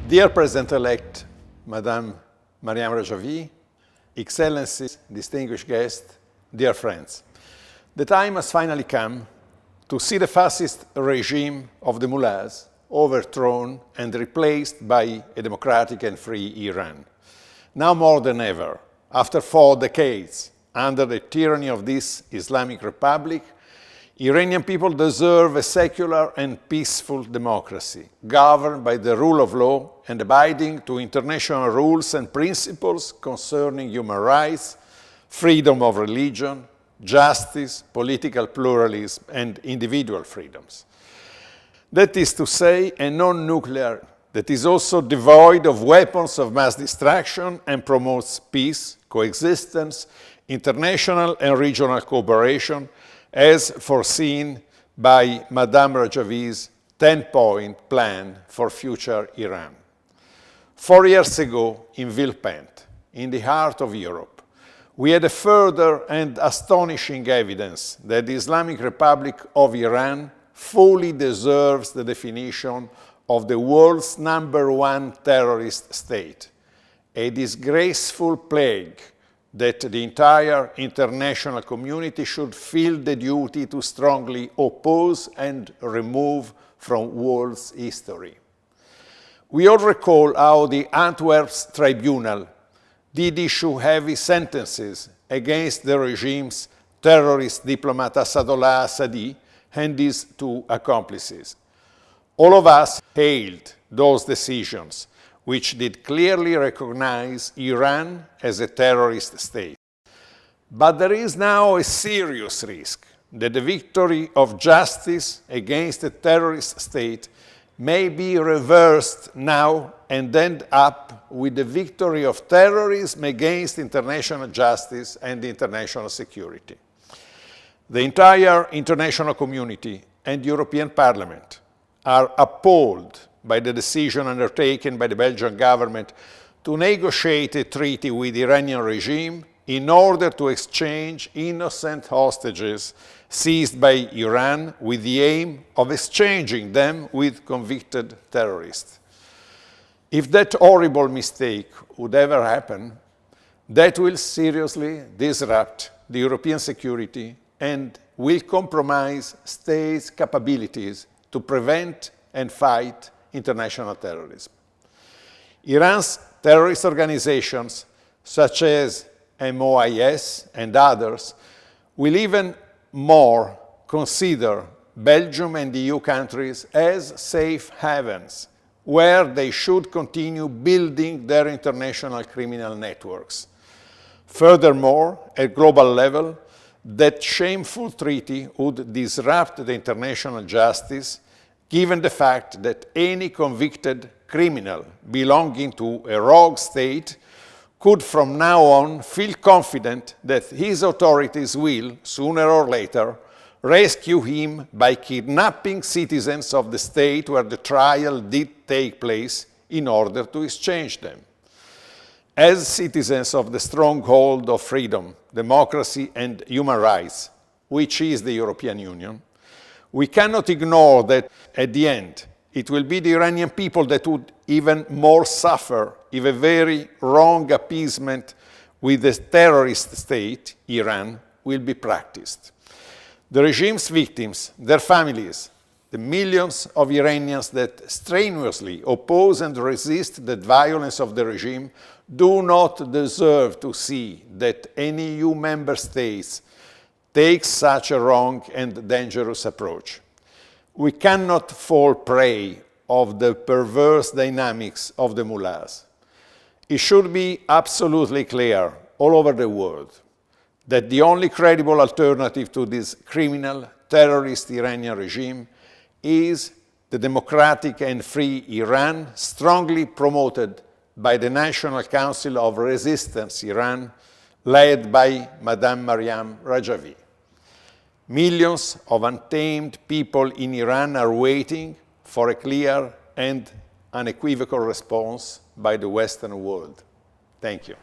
Dear President-elect, Madame Mariam Rajavi, Excellencies, distinguished guests, dear friends, the time has finally come to see the fascist regime of the mullahs overthrown and replaced by a democratic and free Iran. Now more than ever, after 4 decades under the tyranny of this Islamic Republic, Iranian people deserve a secular and peaceful democracy, governed by the rule of law and abiding to international rules and principles concerning human rights, freedom of religion, justice, political pluralism, and individual freedoms. That is to say, a non-nuclear that is also devoid of weapons of mass destruction and promotes peace, coexistence, international and regional cooperation, as foreseen by Madame Rajavi's 10-point plan for future Iran. 4 years ago, in Villepinte, in the heart of Europe, we had a further and astonishing evidence that the Islamic Republic of Iran fully deserves the definition of the world's #1 terrorist state, a disgraceful plague that the entire international community should feel the duty to strongly oppose and remove from world's history. We all recall how the Antwerp Tribunal did issue heavy sentences against the regime's terrorist diplomat اسدالله اسدی and his 2 accomplices. All of us hailed those decisions, which did clearly recognize Iran as a terrorist state. But there is now a serious risk that the victory of justice against a terrorist state may be reversed now and end up with the victory of terrorism against international justice and international security. The entire international community and the European Parliament are appalled by the decision undertaken by the Belgian government to negotiate a treaty with the Iranian regime in order to exchange innocent hostages seized by Iran with the aim of exchanging them with convicted terrorists. If that horrible mistake would ever happen, that will seriously disrupt the European security and will compromise states' capabilities to prevent and fight international terrorism. Iran's terrorist organizations, such as MOIS and others, will even more consider Belgium and EU countries as safe havens, where they should continue building their international criminal networks. Furthermore, at global level, that shameful treaty would disrupt the international justice, given the fact that any convicted criminal belonging to a rogue state could from now on feel confident that his authorities will, sooner or later, rescue him by kidnapping citizens of the state where the trial did take place in order to exchange them. As citizens of the stronghold of freedom, democracy, and human rights, which is the European Union, we cannot ignore that at the end, it will be the Iranian people that would even more suffer if a very wrong appeasement with the terrorist state, Iran, will be practiced. The regime's victims, their families, the millions of Iranians that strenuously oppose and resist the violence of the regime do not deserve to see that any EU member states takes such a wrong and dangerous approach. We cannot fall prey of the perverse dynamics of the mullahs. It should be absolutely clear all over the world that the only credible alternative to this criminal, terrorist Iranian regime is the democratic and free Iran, strongly promoted by the National Council of Resistance Iran, led by Madame Mariam Rajavi. Millions of untamed people in Iran are waiting for a clear and unequivocal response by the Western world. Thank you.